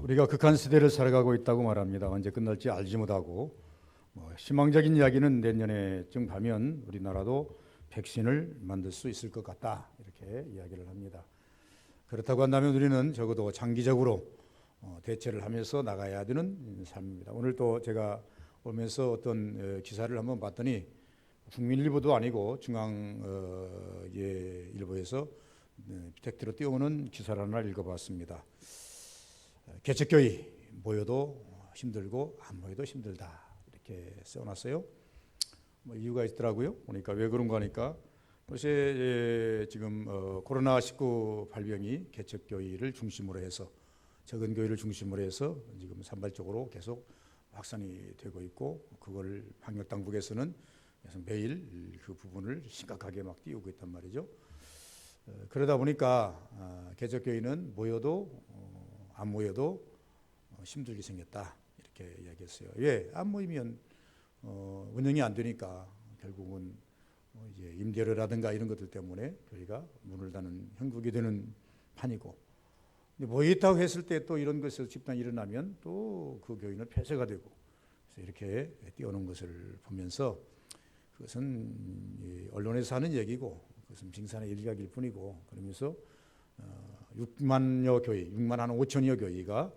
우리가 극한 시대를 살아가고 있다고 말합니다. 언제 끝날지 알지 못하고 희망적인 이야기는 내년에쯤 가면 우리나라도 백신을 만들 수 있을 것 같다 이렇게 이야기를 합니다. 그렇다고 한다면 우리는 적어도 장기적으로 대처를 하면서 나가야 되는 삶입니다. 오늘 또 제가 오면서 어떤 기사를 한번 봤더니 국민일보도 아니고 중앙일보에서 텍트로 띄워오는 기사를 하나 읽어봤습니다. 개척교회 모여도 힘들고 안 모여도 힘들다 이렇게 써놨어요. 이유가 있더라고요. 보니까 왜 그런가 하니까 요새 지금 코로나19 발병이 개척교회를 중심으로 해서 적은 교회를 중심으로 해서 지금 산발적으로 계속 확산이 되고 있고 그걸 방역당국에서는 매일 그 부분을 심각하게 막 띄우고 있단 말이죠. 그러다 보니까 개척교회는 모여도 안 모여도 힘들게 생겼다 이렇게 이야기했어요. 왜? 안 모이면 운영이 안 되니까 결국은 이제 임대료라든가 이런 것들 때문에 교회가 문을 닫는 형국이 되는 판이고, 모였다고 했을 때 또 이런 것에서 집단이 일어나면 또 그 교회는 폐쇄가 되고, 그래서 이렇게 띄워놓은 것을 보면서 그것은 언론에서 하는 얘기고 그것은 빙산의 일각일 뿐이고, 그러면서 6만여 교회, 6만 한 5천여 교회가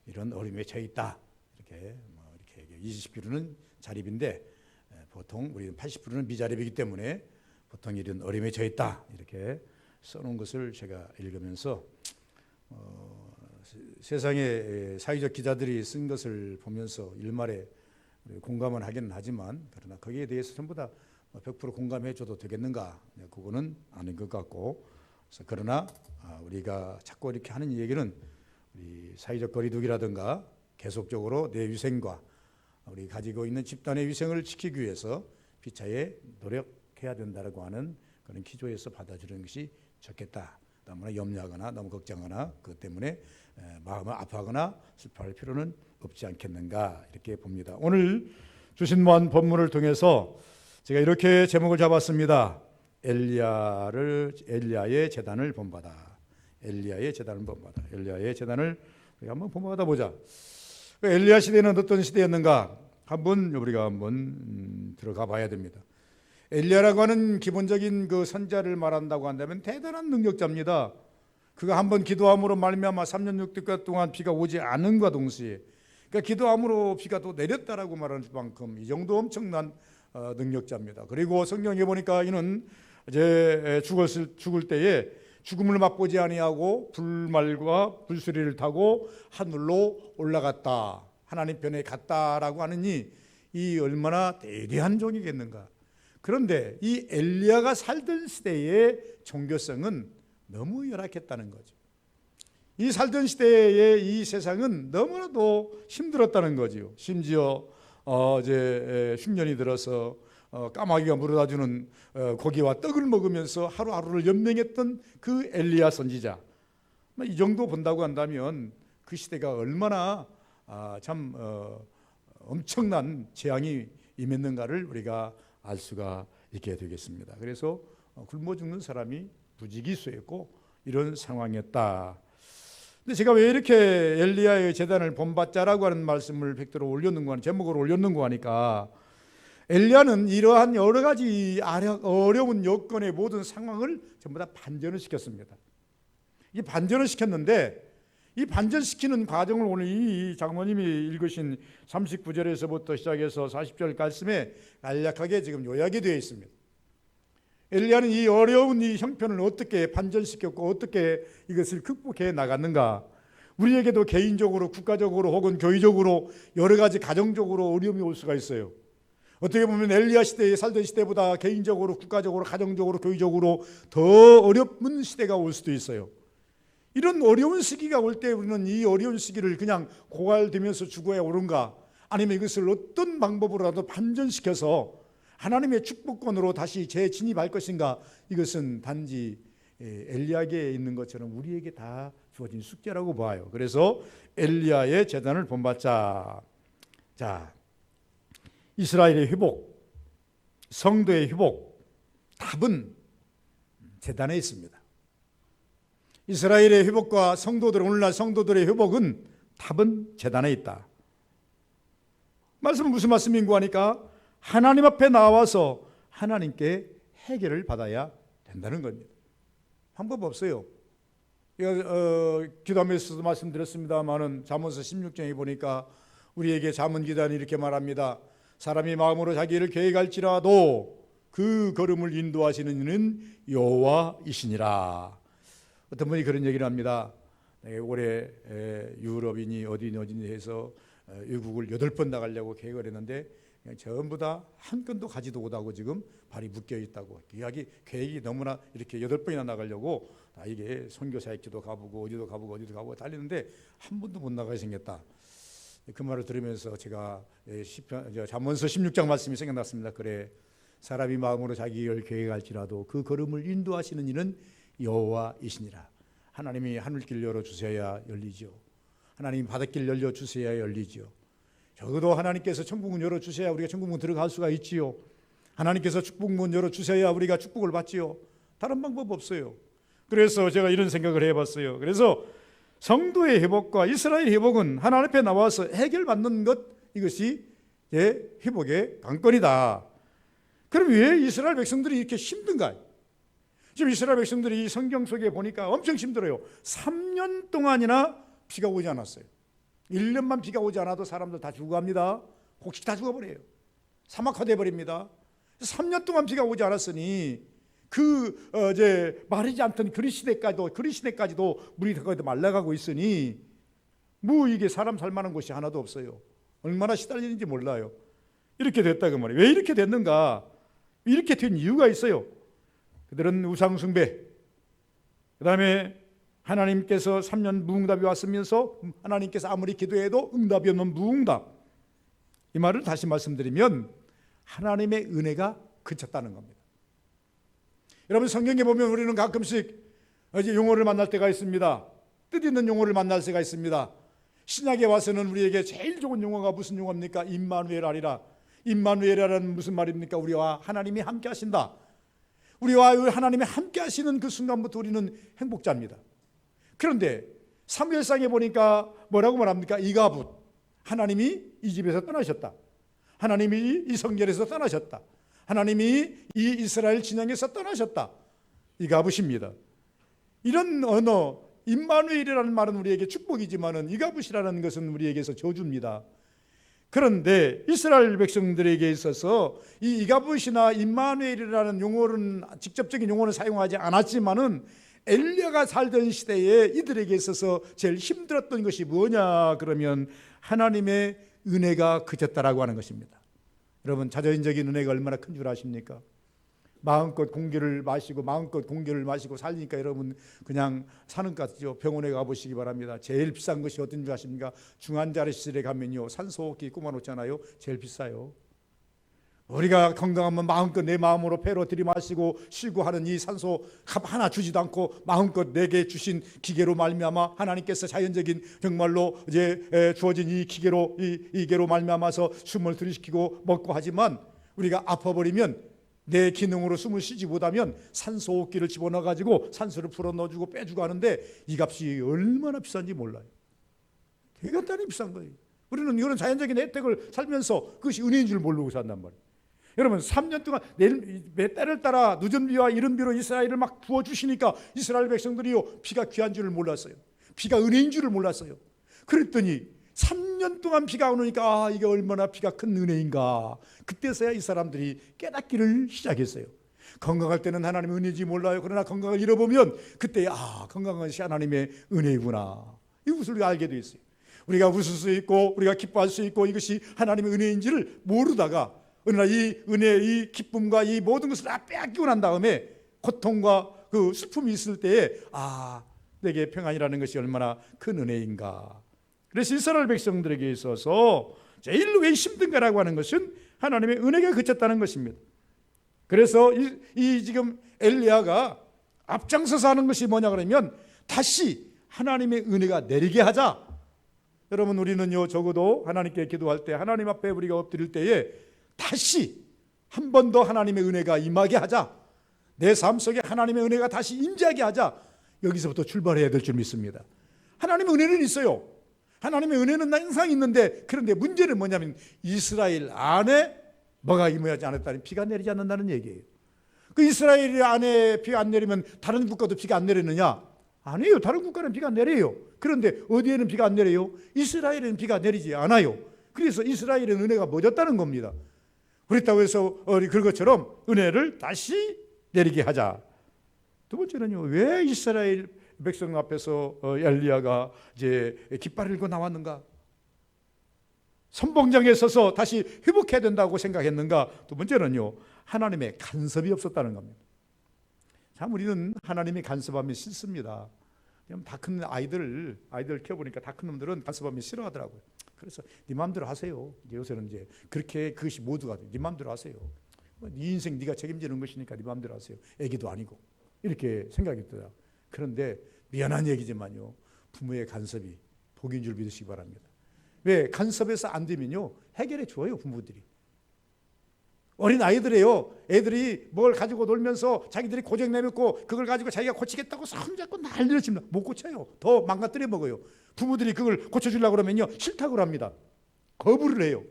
이런 어려움에 처해 있다. 이렇게 20%는 자립인데 보통 우리는 80%는 미자립이기 때문에 보통 이런 어려움에 처해 있다. 이렇게 써놓은 것을 제가 읽으면서 세상에 사회적 기자들이 쓴 것을 보면서 일말에 공감은 하기는 하지만, 그러나 거기에 대해서 전부 다 100% 공감해 줘도 되겠는가? 그거는 아닌 것 같고, 그러나 우리가 자꾸 이렇게 하는 얘기는 우리 사회적 거리두기라든가 계속적으로 내 위생과 우리 가지고 있는 집단의 위생을 지키기 위해서 피차에 노력해야 된다고 하는 그런 기조에서 받아주는 것이 좋겠다. 너무나 염려하거나 너무 걱정하거나 그것 때문에 마음을 아파하거나 슬퍼할 필요는 없지 않겠는가 이렇게 봅니다. 오늘 주신 본문을 통해서 제가 이렇게 제목을 잡았습니다. 엘리야의 재단을 본받아. 엘리야의 재단을 본받아. 엘리야의 재단을 우리가 한번 본받아 보자. 엘리야 시대는 어떤 시대였는가? 우리가 한번 들어가 봐야 됩니다. 엘리야라고 하는 기본적인 그 선자를 말한다고 한다면 대단한 능력자입니다. 그가 한번 기도함으로 말미암아 3년 6개월 동안 비가 오지 않은과 동시에, 그러니까 기도함으로 비가 또 내렸다라고 말할 만큼 이 정도 엄청난 능력자입니다. 그리고 성경에 보니까 이는 이제 죽을 때에 죽음을 맛보지 아니하고 불말과 불수리를 타고 하늘로 올라갔다, 하나님 편에 갔다라고 하느니 이 얼마나 대대한 종이겠는가. 그런데 이 엘리야가 살던 시대의 종교성은 너무 열악했다는 거죠. 이 살던 시대의 이 세상은 너무나도 힘들었다는 거죠. 심지어 이제 흉년이 들어서 까마귀가 물어다 주는 고기와 떡을 먹으면서 하루하루를 연명했던 그 엘리야 선지자, 이 정도 본다고 한다면 그 시대가 얼마나 참 엄청난 재앙이 임했는가를 우리가 알 수가 있게 되겠습니다. 그래서 굶어 죽는 사람이 부지기수였고 이런 상황이었다. 근데 제가 왜 이렇게 엘리야의 재단을 본받자라고 하는 말씀을 팩트로 올렸는가, 제목으로 올렸는가 하니까, 엘리야는 이러한 여러 가지 어려운 여건의 모든 상황을 전부 다 반전을 시켰습니다. 이 반전을 시켰는데, 이 반전시키는 과정을 오늘 이 장모님이 읽으신 39절에서부터 시작해서 40절 말씀에 간략하게 지금 요약이 되어 있습니다. 엘리야는 이 어려운 이 형편을 어떻게 반전시켰고 어떻게 이것을 극복해 나갔는가. 우리에게도 개인적으로, 국가적으로 혹은 교회적으로 여러 가지 가정적으로 어려움이 올 수가 있어요. 어떻게 보면 엘리야 시대에 살던 시대보다 개인적으로, 국가적으로, 가정적으로, 교회적으로 더 어려운 시대가 올 수도 있어요. 이런 어려운 시기가 올 때 우리는 이 어려운 시기를 그냥 고갈되면서 죽어야 옳은가, 아니면 이것을 어떤 방법으로라도 반전시켜서 하나님의 축복권으로 다시 재진입할 것인가, 이것은 단지 엘리야에게 있는 것처럼 우리에게 다 주어진 숙제라고 봐요. 그래서 엘리야의 재단을 본받자. 자, 이스라엘의 회복, 성도의 회복, 답은 재단에 있습니다. 이스라엘의 회복과 오늘날 성도들의 회복은 답은 제단에 있다. 말씀은 무슨 말씀인고 하니까 하나님 앞에 나와서 하나님께 해결을 받아야 된다는 겁니다. 방법 없어요. 기도하면서도 말씀드렸습니다마는 잠언서 16장에 보니까 우리에게 잠언 기자는 이렇게 말합니다. 사람이 마음으로 자기 일을 계획할지라도 그 걸음을 인도하시는 이는 여호와이시니라. 어떤 분이 그런 얘기를 합니다. 올해 유럽인이 어디니 해서 외국을 8번 나가려고 계획을 했는데 전부 다 한 건도 가지도 못하고 지금 발이 묶여 있다고. 계획이 너무나 이렇게 8번이나 나가려고 이게 선교사역지도 가보고 어디도 가보고 달리는데 한 번도 못 나가게 생겼다. 그 말을 들으면서 제가 잠언서 16장 말씀이 생각났습니다. 그래, 사람이 마음으로 자기 일을 계획할지라도 그 걸음을 인도하시는 이는 여호와이시니라. 하나님이 하늘길 열어주셔야 열리죠. 하나님이 바닷길 열려주셔야 열리죠. 적어도 하나님께서 천국문 열어주셔야 우리가 천국문 들어갈 수가 있지요. 하나님께서 축복문 열어주셔야 우리가 축복을 받지요. 다른 방법 없어요. 그래서 제가 이런 생각을 해봤어요. 그래서 성도의 회복과 이스라엘의 회복은 하나님 앞에 나와서 해결받는 것, 이것이 회복의 관건이다. 그럼 왜 이스라엘 백성들이 이렇게 힘든가? 지금 이스라엘 백성들이 성경 속에 보니까 엄청 힘들어요. 3년 동안이나 비가 오지 않았어요. 1년만 비가 오지 않아도 사람들 다 죽어갑니다. 곡식 다 죽어버려요. 사막화돼 버립니다. 3년 동안 비가 오지 않았으니 마르지 않던 그리시내까지도 물이 거기다 말라가고 있으니 이게 사람 살만한 곳이 하나도 없어요. 얼마나 시달리는지 몰라요. 이렇게 됐다 그 말이에요. 왜 이렇게 됐는가? 이렇게 된 이유가 있어요. 그들은 우상 숭배, 그 다음에 하나님께서 3년 무응답이 왔으면서 하나님께서 아무리 기도해도 응답이 없는 무응답. 이 말을 다시 말씀드리면 하나님의 은혜가 그쳤다는 겁니다. 여러분, 성경에 보면 우리는 가끔씩 용어를 만날 때가 있습니다. 뜻있는 용어를 만날 때가 있습니다. 신약에 와서는 우리에게 제일 좋은 용어가 무슨 용어입니까? 임마누엘이라. 임마누엘이라는 무슨 말입니까? 우리와 하나님이 함께 하신다. 우리와 하나님이 함께 하시는 그 순간부터 우리는 행복자입니다. 그런데 사무엘상에 보니까 뭐라고 말합니까? 이가붓, 하나님이 이 집에서 떠나셨다. 하나님이 이 성전에서 떠나셨다. 하나님이 이 이스라엘 진영에서 떠나셨다. 이가붓입니다. 이런 언어, 임마누엘이라는 말은 우리에게 축복이지만은 이가붓이라는 것은 우리에게서 저주입니다. 그런데 이스라엘 백성들에게 있어서 이 이가붓이나 임마누엘이라는 용어는 직접적인 용어는 사용하지 않았지만은 엘리야가 살던 시대에 이들에게 있어서 제일 힘들었던 것이 뭐냐 그러면 하나님의 은혜가 그쳤다라고 하는 것입니다. 여러분, 자연적인 은혜가 얼마나 큰 줄 아십니까? 마음껏 공기를 마시고 살리니까 여러분 그냥 사는 것 같죠. 병원에 가보시기 바랍니다. 제일 비싼 것이 어떤 줄 아십니까? 중환자실에 가면요, 산소호흡기 꼽아놓잖아요. 제일 비싸요. 우리가 건강하면 마음껏 내 마음으로 배로 들이마시고 쉬고 하는 이 산소 값 하나 주지도 않고 마음껏 내게 주신 기계로 말미암아 하나님께서 자연적인 정말로 주어진 이 기계로 이계로 말미암아서 숨을 들이쉬키고 먹고 하지만 우리가 아파버리면 내 기능으로 숨을 쉬지 못하면 산소호흡기를 집어넣어 가지고 산소를 풀어 넣어주고 빼주고 하는데 이 값이 얼마나 비싼지 몰라요. 대단히 비싼 거예요. 우리는 이런 자연적인 혜택을 살면서 그것이 은혜인 줄 모르고 산단 말이에요. 여러분, 3년 동안 몇 달을 따라 늦은 비와 이른 비로 이스라엘을 막 부어주시니까 이스라엘 백성들이요, 비가 귀한 줄을 몰랐어요. 비가 은혜인 줄을 몰랐어요. 그랬더니 3년 동안 비가 오니까 이게 얼마나 비가 큰 은혜인가. 그때서야 이 사람들이 깨닫기를 시작했어요. 건강할 때는 하나님의 은혜인지 몰라요. 그러나 건강을 잃어보면 그때 건강한 것이 하나님의 은혜구나, 이것을 우리가 알게 됐어요. 우리가 웃을 수 있고 우리가 기뻐할 수 있고 이것이 하나님의 은혜인지를 모르다가 어느 날 이 은혜, 이 기쁨과 이 모든 것을 다 빼앗기고 난 다음에 고통과 그 슬픔이 있을 때에 내게 평안이라는 것이 얼마나 큰 은혜인가. 그래서 이스라엘 백성들에게 있어서 제일 왜 힘든가라고 하는 것은 하나님의 은혜가 그쳤다는 것입니다. 그래서 이 지금 엘리야가 앞장서서 하는 것이 뭐냐 그러면 다시 하나님의 은혜가 내리게 하자. 여러분, 우리는요, 적어도 하나님께 기도할 때, 하나님 앞에 우리가 엎드릴 때에 다시 한 번 더 하나님의 은혜가 임하게 하자. 내 삶 속에 하나님의 은혜가 다시 임재하게 하자. 여기서부터 출발해야 될 줄 믿습니다. 하나님의 은혜는 있어요. 하나님의 은혜는 항상 있는데, 그런데 문제는 뭐냐면 이스라엘 안에 뭐가 임하지 않았다니 비가 내리지 않는다는 얘기예요. 그 이스라엘 안에 비가 안 내리면 다른 국가도 비가 안 내리느냐? 아니에요. 다른 국가는 비가 내려요. 그런데 어디에는 비가 안 내려요? 이스라엘에는 비가 내리지 않아요. 그래서 이스라엘은 은혜가 멎었다는 겁니다. 그렇다고 해서 그것처럼 은혜를 다시 내리게 하자. 두 번째는요, 왜 이스라엘 백성 앞에서 엘리야가 이제 깃발을 들고 나왔는가? 선봉장에 서서 다시 회복해야 된다고 생각했는가? 두 번째는요, 하나님의 간섭이 없었다는 겁니다. 참 우리는 하나님이 간섭하면 싫습니다. 다 큰 아이들 키워보니까 다 큰 놈들은 간섭하면 싫어하더라고요. 그래서 네 마음대로 하세요. 요새는 이제 그렇게 그것이 모두가 네 마음대로 하세요. 네 인생 네가 책임지는 것이니까 네 마음대로 하세요. 애기도 아니고 이렇게 생각이 들어요. 그런데 미안한 얘기지만요, 부모의 간섭이 복인 줄 믿으시기 바랍니다. 왜? 간섭해서 안 되면요 해결해 줘요. 부모들이 어린 아이들이에요. 애들이 뭘 가지고 놀면서 자기들이 고장 내놓고 그걸 가지고 자기가 고치겠다고 손잡고 난리를 칩니다. 못 고쳐요. 더 망가뜨려 먹어요. 부모들이 그걸 고쳐주려고 그러면요 싫다고 합니다. 거부를 해요.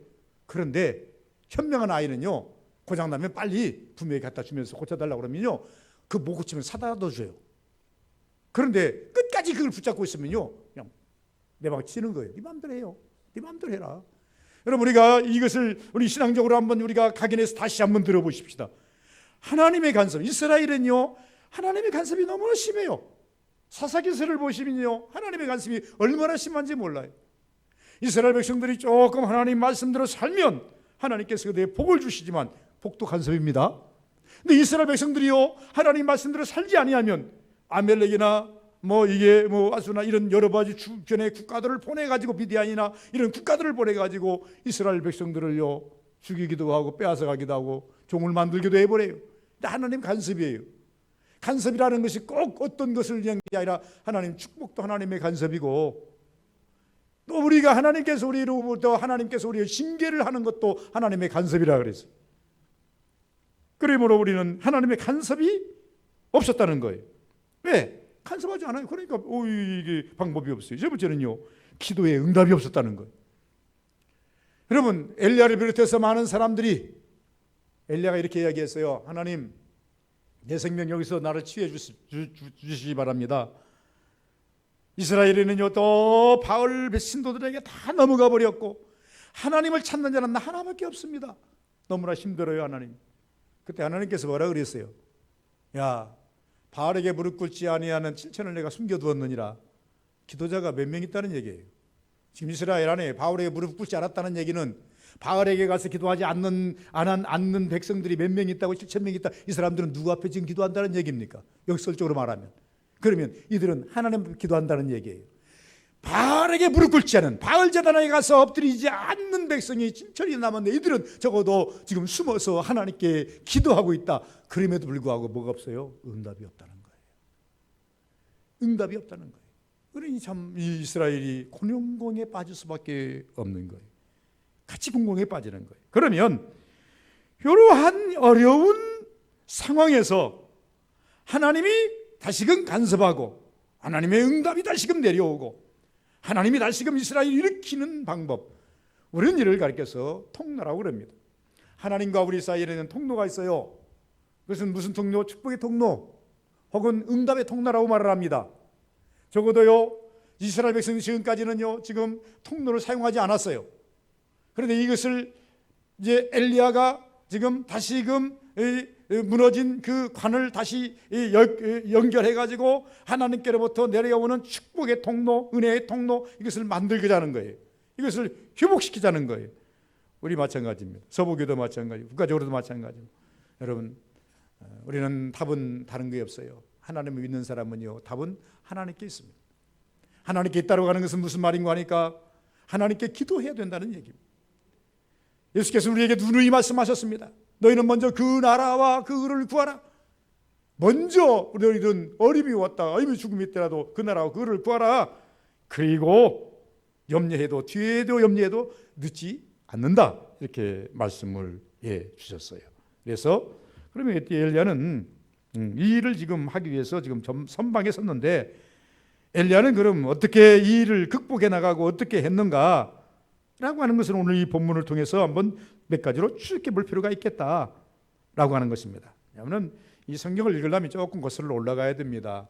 그런데 현명한 아이는요, 고장 나면 빨리 부모에게 갖다 주면서 고쳐달라고 그러면요 그 못 고치면 사다 줘요. 그런데 끝까지 그걸 붙잡고 있으면요 그냥 내방 치는 거예요. 네 마음대로 해요. 네 마음대로 해라. 여러분, 우리가 이것을 우리 신앙적으로 한번 우리가 각인해서 다시 한번 들어보십시다. 하나님의 간섭, 이스라엘은요 하나님의 간섭이 너무나 심해요. 사사기서를 보시면요 하나님의 간섭이 얼마나 심한지 몰라요. 이스라엘 백성들이 조금 하나님 말씀대로 살면 하나님께서 그들에게 복을 주시지만 복도 간섭입니다. 근데 이스라엘 백성들이요 하나님 말씀대로 살지 아니하면 아멜렉이나 아수나 이런 여러 가지 주변의 국가들을 보내가지고 미디안이나 이런 국가들을 보내가지고 이스라엘 백성들을요 죽이기도 하고 빼앗아 가기도 하고 종을 만들기도 해버려요. 근데 하나님 간섭이에요. 간섭이라는 것이 꼭 어떤 것을 위한 게 아니라 하나님 축복도 하나님의 간섭이고, 또 우리가 하나님께서 우리의 징계를 하는 것도 하나님의 간섭이라 그랬어요. 그러므로 우리는 하나님의 간섭이 없었다는 거예요. 왜? 간섭하지 않아요. 그러니까 이게 방법이 없어요. 세 번째는요, 기도에 응답이 없었다는 거예요. 여러분, 엘리야를 비롯해서 많은 사람들이 엘리야가 이렇게 이야기했어요. 하나님, 내 생명 여기서 나를 치유해 주시기 바랍니다. 이스라엘에는요 또 바알 신도들에게 다 넘어가 버렸고 하나님을 찾는 자는 나 하나밖에 없습니다. 너무나 힘들어요. 하나님. 그때 하나님께서 뭐라 그랬어요? 야, 바알에게 무릎 꿇지 아니하는 7천을 내가 숨겨두었느니라. 기도자가 몇 명 있다는 얘기예요. 지금 이스라엘 안에 바알에게 무릎 꿇지 않았다는 얘기는 바알에게 가서 기도하지 않는 백성들이 몇 명 있다고, 7천 명 있다. 이 사람들은 누구 앞에 지금 기도한다는 얘기입니까? 역설적으로 말하면. 그러면 이들은 하나님 앞에 기도한다는 얘기예요. 바알에게 무릎 꿇지 않은, 바알 제단에 가서 엎드리지 않는 백성이 7천이 남았는데 이들은 적어도 지금 숨어서 하나님께 기도하고 있다. 그럼에도 불구하고 뭐가 없어요? 응답이 없다는 거예요. 응답이 없다는 거예요. 그러니 참 이 이스라엘이 곤용공에 빠질 수밖에 없는 거예요. 같이 공공에 빠지는 거예요. 그러면 이러한 어려운 상황에서 하나님이 다시금 간섭하고 하나님의 응답이 다시금 내려오고 하나님이 다시금 이스라엘을 일으키는 방법, 우리는 이를 가르쳐서 통로라고 그럽니다. 하나님과 우리 사이에는 통로가 있어요. 그것은 무슨 통로? 축복의 통로 혹은 응답의 통로라고 말을 합니다. 적어도요 이스라엘 백성이 지금까지는요 지금 통로를 사용하지 않았어요. 그런데 이것을 이제 엘리야가 지금 다시금 무너진 그 관을 다시 연결해 가지고 하나님께로부터 내려오는 축복의 통로, 은혜의 통로, 이것을 만들고자 하는 거예요. 이것을 회복시키자는 거예요. 우리 마찬가지입니다. 서부교도 마찬가지고 국가적으로도 마찬가지입니다. 여러분, 우리는 답은 다른 게 없어요. 하나님을 믿는 사람은요 답은 하나님께 있습니다. 하나님께 있다고 하는 것은 무슨 말인가 하니까 하나님께 기도해야 된다는 얘기입니다. 예수께서 우리에게 누누이 말씀하셨습니다. 너희는 먼저 그 나라와 그 의를 구하라. 먼저 너희들은 어림이 왔다 어림이 죽음이 있더라도 그 나라와 그 의를 구하라. 그리고 염려해도 뒤에도 염려해도 늦지 않는다. 이렇게 말씀을 주셨어요. 그래서 그러면 엘리야는 이 일을 지금 하기 위해서 지금 선방에 섰는데 엘리야는 그럼 어떻게 이 일을 극복해 나가고 어떻게 했는가 라고 하는 것을 오늘 이 본문을 통해서 한번 몇 가지로 추적해 볼 필요가 있겠다라고 하는 것입니다. 왜냐하면 이 성경을 읽으려면 조금 거슬러 올라가야 됩니다.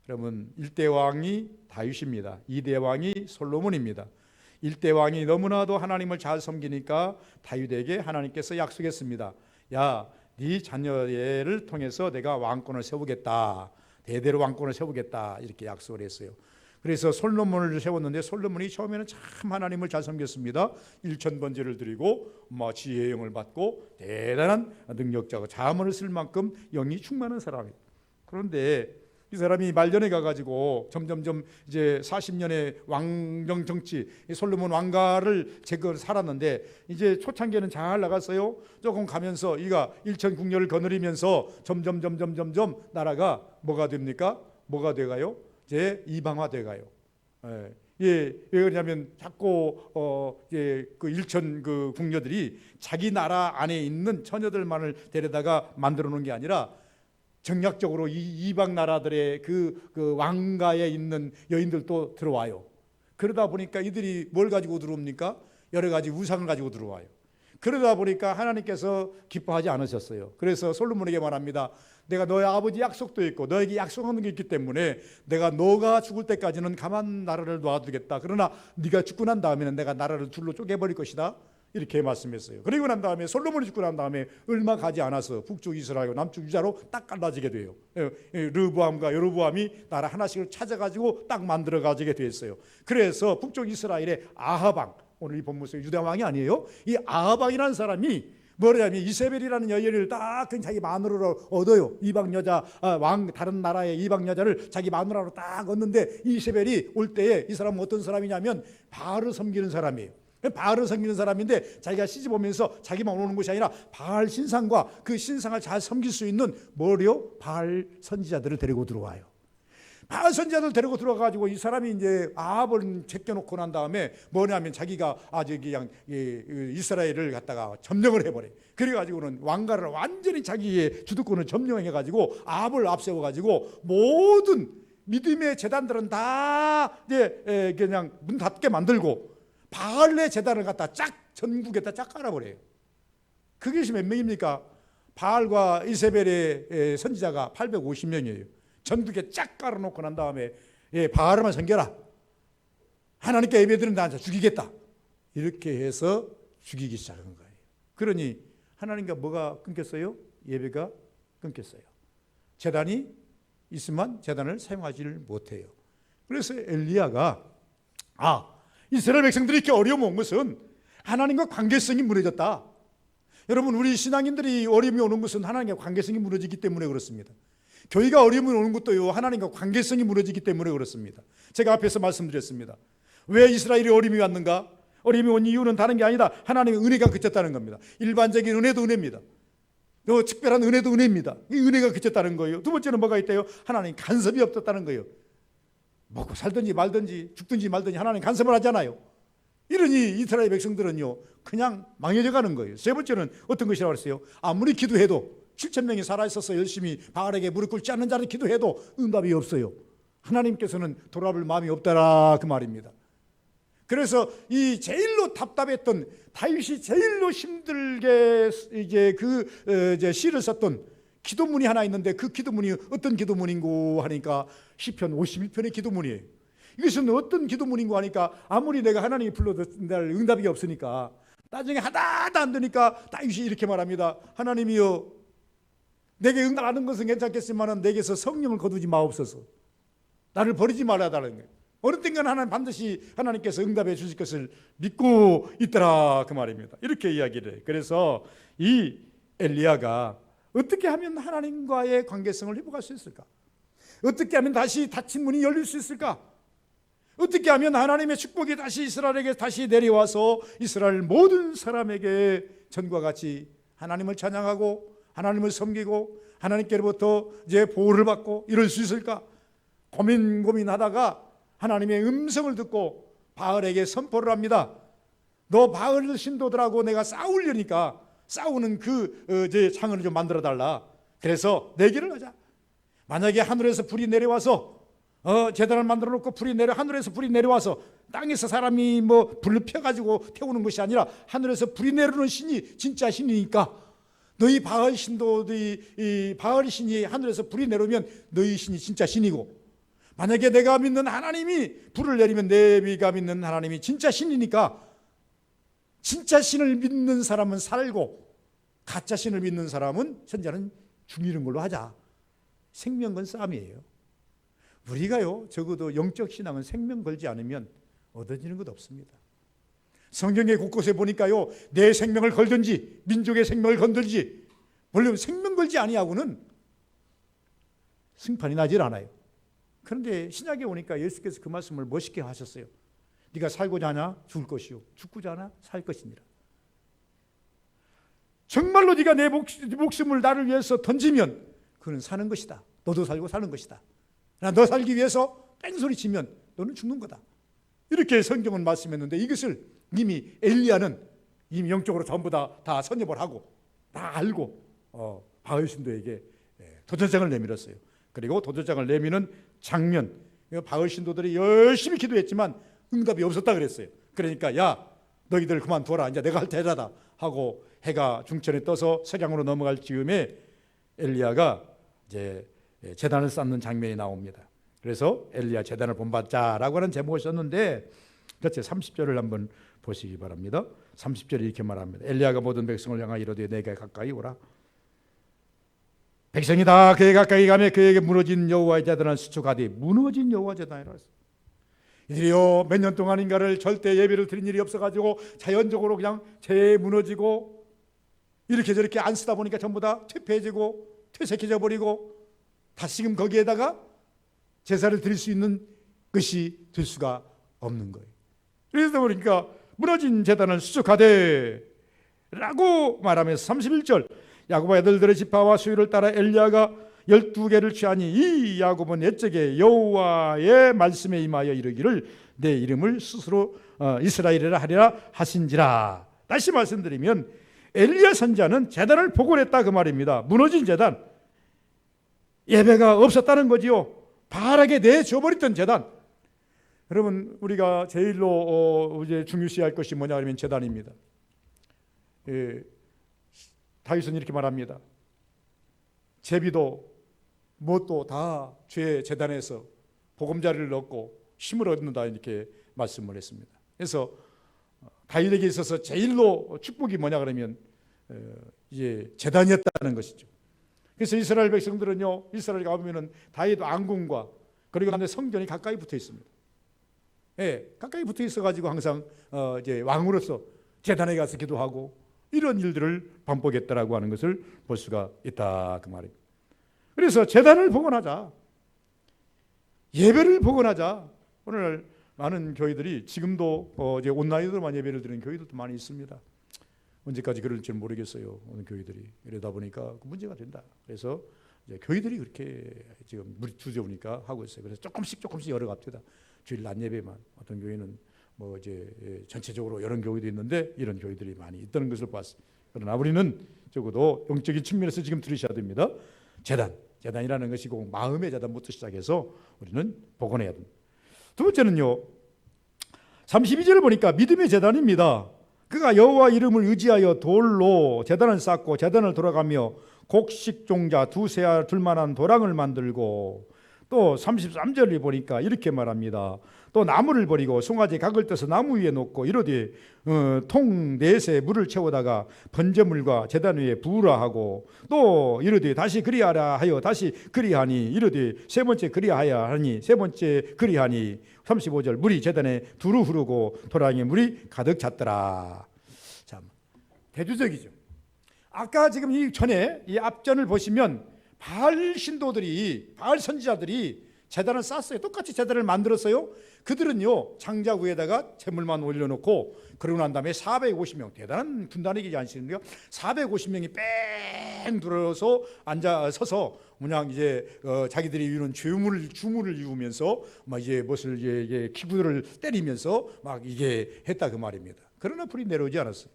여러분 1대 왕이 다윗입니다. 2대 왕이 솔로몬입니다. 1대 왕이 너무나도 하나님을 잘 섬기니까 다윗에게 하나님께서 약속했습니다. 야, 네 자녀를 통해서 내가 왕권을 세우겠다. 대대로 왕권을 세우겠다. 이렇게 약속을 했어요. 그래서 솔로몬을 세웠는데 솔로몬이 처음에는 참 하나님을 잘 섬겼습니다. 1000번제를 드리고 지혜의 영을 받고 대단한 능력자고 자문을 쓸 만큼 영이 충만한 사람이에요. 그런데 이 사람이 말년에 가가지고 점점점 이제 40년의 왕정 정치, 솔로몬 왕가를 살았는데 이제 초창기에는 잘 나갔어요. 조금 가면서 이가 1000국녀를 거느리면서 점점 나라가 뭐가 됩니까? 뭐가 돼가요? 이제 이방화돼 가요. 왜 그러냐면 자꾸 그 1000 그 궁녀들이 자기 나라 안에 있는 처녀들만을 데려다가 만들어 놓은 게 아니라 정략적으로 이 이방 나라들의 그 왕가에 있는 여인들도 들어와요. 그러다 보니까 이들이 뭘 가지고 들어옵니까? 여러 가지 우상을 가지고 들어와요. 그러다 보니까 하나님께서 기뻐하지 않으셨어요. 그래서 솔로몬에게 말합니다. 내가 너의 아버지 약속도 있고 너에게 약속하는 게 있기 때문에 내가 너가 죽을 때까지는 가만 나라를 놔두겠다. 그러나 네가 죽고 난 다음에는 내가 나라를 둘로 쪼개버릴 것이다. 이렇게 말씀했어요. 그리고 난 다음에 솔로몬이 죽고 난 다음에 얼마 가지 않아서 북쪽 이스라엘 남쪽 유다로 딱 갈라지게 돼요. 르브암과 여로보암이 나라 하나씩을 찾아가지고 딱 만들어 가지게 됐어요. 그래서 북쪽 이스라엘의 아하방, 오늘 이 본문에서 유다 왕이 아니에요. 이 아하방이라는 사람이 뭐냐면 이세벨이라는 여인을 딱 자기 마누라로 얻어요. 이방 여자 왕 다른 나라의 이방 여자를 자기 마누라로 딱 얻는데 이세벨이 올 때에 이 사람은 어떤 사람이냐면 바알을 섬기는 사람이에요. 바알을 섬기는 사람인데 자기가 시집 오면서 자기만 오는 것이 아니라 바알 신상과 그 신상을 잘 섬길 수 있는 뭐요? 바알 선지자들을 데리고 들어와요. 바알 선지자들 데리고 들어가가지고 이 사람이 이제 아합을 제껴놓고 난 다음에 뭐냐면 자기가 그냥 이스라엘을 갖다가 점령을 해버려요. 그래가지고는 왕가를 완전히 자기의 주도권을 점령해가지고 아합을 앞세워가지고 모든 믿음의 재단들은 다 이제 그냥 문 닫게 만들고 바알의 재단을 갖다 쫙 전국에다 쫙 깔아버려요. 그것이 몇 명입니까? 바알과 이세벨의 선지자가 850명이에요. 전국에 쫙 깔아놓고 난 다음에 바알만 섬겨라. 하나님께 예배드리는 나 죽이겠다. 이렇게 해서 죽이기 시작한 거예요. 그러니 하나님과 뭐가 끊겼어요? 예배가 끊겼어요. 제단이 있으면 제단을 사용하지를 못해요. 그래서 엘리야가 이스라엘 백성들이 이렇게 어려움 온 것은 하나님과 관계성이 무너졌다. 여러분 우리 신앙인들이 어려움이 오는 것은 하나님과 관계성이 무너지기 때문에 그렇습니다. 교회가 어려움이 오는 것도요 하나님과 관계성이 무너지기 때문에 그렇습니다. 제가 앞에서 말씀드렸습니다. 왜 이스라엘이 어려움이 왔는가? 어려움이 온 이유는 다른 게 아니다. 하나님의 은혜가 그쳤다는 겁니다. 일반적인 은혜도 은혜입니다. 또 특별한 은혜도 은혜입니다. 이 은혜가 그쳤다는 거예요. 두 번째는 뭐가 있대요? 하나님 간섭이 없었다는 거예요. 먹고 살든지 말든지 죽든지 말든지 하나님 간섭을 하잖아요. 이러니 이스라엘 백성들은요 그냥 망해져 가는 거예요. 세 번째는 어떤 것이라고 했어요? 아무리 기도해도 7,000명이 살아있어서 열심히 바알에게 무릎 꿇지 않는 자를 기도해도 응답이 없어요. 하나님께서는 돌아볼 마음이 없다라 그 말입니다. 그래서 이 제일로 답답했던 다윗이 제일로 힘들게 이제 시를 썼던 기도문이 하나 있는데 그 기도문이 어떤 기도문인고 하니까 시편 51편의 기도문이에요. 이것은 어떤 기도문인고 하니까 아무리 내가 하나님이 불러도 응답이 없으니까 나중에 하나도 안 되니까 다윗이 이렇게 말합니다. 하나님이여 내게 응답하는 것은 괜찮겠지만 내게서 성령을 거두지 마옵소서. 나를 버리지 말아달라는 거예요. 어느 땐가 하나님 반드시 하나님께서 응답해 주실 것을 믿고 있더라 그 말입니다. 이렇게 이야기를 해요. 그래서 이 엘리야가 어떻게 하면 하나님과의 관계성을 회복할 수 있을까? 어떻게 하면 다시 닫힌 문이 열릴 수 있을까? 어떻게 하면 하나님의 축복이 다시 이스라엘에게 다시 내려와서 이스라엘 모든 사람에게 전과 같이 하나님을 찬양하고 하나님을 섬기고 하나님께로부터 이제 보호를 받고 이럴 수 있을까? 고민하다가 하나님의 음성을 듣고 바알에게 선포를 합니다. 너 바알 신도들하고 내가 싸우려니까 싸우는 그 창을 좀 만들어 달라. 그래서 내기를 하자. 만약에 하늘에서 불이 내려와서 제단을 만들어 놓고 하늘에서 불이 내려와서 땅에서 사람이 불을 펴가지고 태우는 것이 아니라 하늘에서 불이 내려오는 신이 진짜 신이니까 너희 바알 신도들이 이 바알 신이 하늘에서 불이 내려오면 너희 신이 진짜 신이고, 만약에 내가 믿는 하나님이 불을 내리면 내가 믿는 하나님이 진짜 신이니까 진짜 신을 믿는 사람은 살고 가짜 신을 믿는 사람은 현재는 죽이는 걸로 하자. 생명 건 싸움이에요. 우리가요 적어도 영적 신앙은 생명 걸지 않으면 얻어지는 것 없습니다. 성경의 곳곳에 보니까요 내 생명을 걸든지 민족의 생명을 건들지 물론 생명 걸지 아니하고는 승판이 나질 않아요. 그런데 신약에 오니까 예수께서 그 말씀을 멋있게 하셨어요. 네가 살고자 하냐 죽을 것이요 죽고자 하냐 살 것이니라. 정말로 네가 내 목숨을 나를 위해서 던지면 그는 사는 것이다. 너도 살고 사는 것이다. 너 살기 위해서 뺑소리 치면 너는 죽는 거다. 이렇게 성경은 말씀했는데 이것을 이미 엘리야는 이미 영적으로 전부 다 선입을 하고 다 알고 바알 신도에게 도전장을 내밀었어요. 그리고 도전장을 내미는 장면, 바알 신도들이 열심히 기도했지만 응답이 없었다 그랬어요. 그러니까 야 너희들 그만두어라, 이제 내가 할 테라다 하고 해가 중천에 떠서 석양으로 넘어갈 즈음에 엘리야가 이제 제단을 쌓는 장면이 나옵니다. 그래서 엘리야 제단을 본받자라고 하는 제목을 썼는데 그때 30절을 한번 보시기 바랍니다. 30절이 이렇게 말합니다. 엘리야가 모든 백성을 향하여 이르되 내게 가까이 오라. 백성이 다 그에 가까이 가며 그에게 무너진 여호와의 제단을 수축하되, 무너진 여호와 제단이라 했어요. 이들이요 몇 년 동안인가를 절대 예배를 드린 일이 없어가지고 자연적으로 그냥 재에 무너지고 이렇게 저렇게 안 쓰다 보니까 전부 다 퇴폐해지고 퇴색해져 버리고 다시금 거기에다가 제사를 드릴 수 있는 것이 될 수가 없는 거예요. 그래서 보니까 무너진 제단을 수축하되 라고 말하면서 31절 야곱의 아들들의 지파와 수요를 따라 엘리야가 12개를 취하니 이 야곱은 옛적에 여호와의 말씀에 임하여 이르기를 내 이름을 스스로 이스라엘이라 하리라 하신지라. 다시 말씀드리면 엘리야 선지자는 제단을 복원했다 그 말입니다. 무너진 제단, 예배가 없었다는 거지요. 바알에게 내줘버렸던 제단. 여러분 우리가 제일로 이제 중요시할 것이 뭐냐 하면 제단입니다. 다윗은 이렇게 말합니다. 제비도 뭣도 다 죄의 제단에서 보금자리를 넣고 힘을 얻는다 이렇게 말씀을 했습니다. 그래서 다윗에게 있어서 제일로 축복이 뭐냐 그러면 이제 제단이었다는 것이죠. 그래서 이스라엘 백성들은요 이스라엘 가보면은 다윗 왕궁과 그리고 그다음에 성전이 가까이 붙어 있습니다. 가까이 붙어 있어가지고 항상 이제 왕으로서 제단에 가서 기도하고 이런 일들을 반복했다라고 하는 것을 볼 수가 있다 그 말입니다. 그래서 제단을 복원하자, 예배를 복원하자. 오늘 많은 교회들이 지금도 이제 온라인으로만 예배를 드리는 교회들도 많이 있습니다. 언제까지 그럴지 모르겠어요. 오늘 교회들이 이러다 보니까 문제가 된다. 그래서 이제 교회들이 그렇게 지금 물이 두저우니까 하고 있어요. 그래서 조금씩 열어갑니다. 주일 낮 예배만. 어떤 교회는 뭐 이제 전체적으로 이런 교회도 있는데 이런 교회들이 많이 있다는 것을 봤습니다. 그러나 우리는 적어도 영적인 측면에서 지금 들으셔야 됩니다. 제단이라는 것이 꼭 마음의 제단부터 시작해서 우리는 복원해야 됩니다. 두 번째는요 32절을 보니까 믿음의 제단입니다. 그가 여호와 이름을 의지하여 돌로 제단을 쌓고 제단을 돌아가며 곡식종자 두세 알 둘만한 도랑을 만들고, 또 33절을 보니까 이렇게 말합니다. 또 나무를 버리고 송아지 각을 떠서 나무 위에 놓고 이르되 통 넷에 물을 채우다가 번제물과 제단 위에 부으라 하고, 또 이르되 다시 그리하라 하여 다시 그리하니 이르되 세 번째 그리하여 하니 세 번째 그리하니 35절 물이 제단에 두루 흐르고 도랑에 물이 가득 찼더라. 참 대조적이죠. 아까 지금 이 전에 이 앞전을 보시면 바알 신도들이 바알 선지자들이 제단을 쌓았어요. 똑같이 제단을 만들었어요. 그들은요 창자 위에다가 제물만 올려놓고 그러고 난 다음에 450명 대단한 군단이지 않습니까? 450명이 뺑 들어서 서서 그냥 이제 자기들이 이루는 주물을 이루면서 막 이제 무엇을 이제 기구들을 때리면서 막 이게 했다 그 말입니다. 그러나 불이 내려오지 않았어요.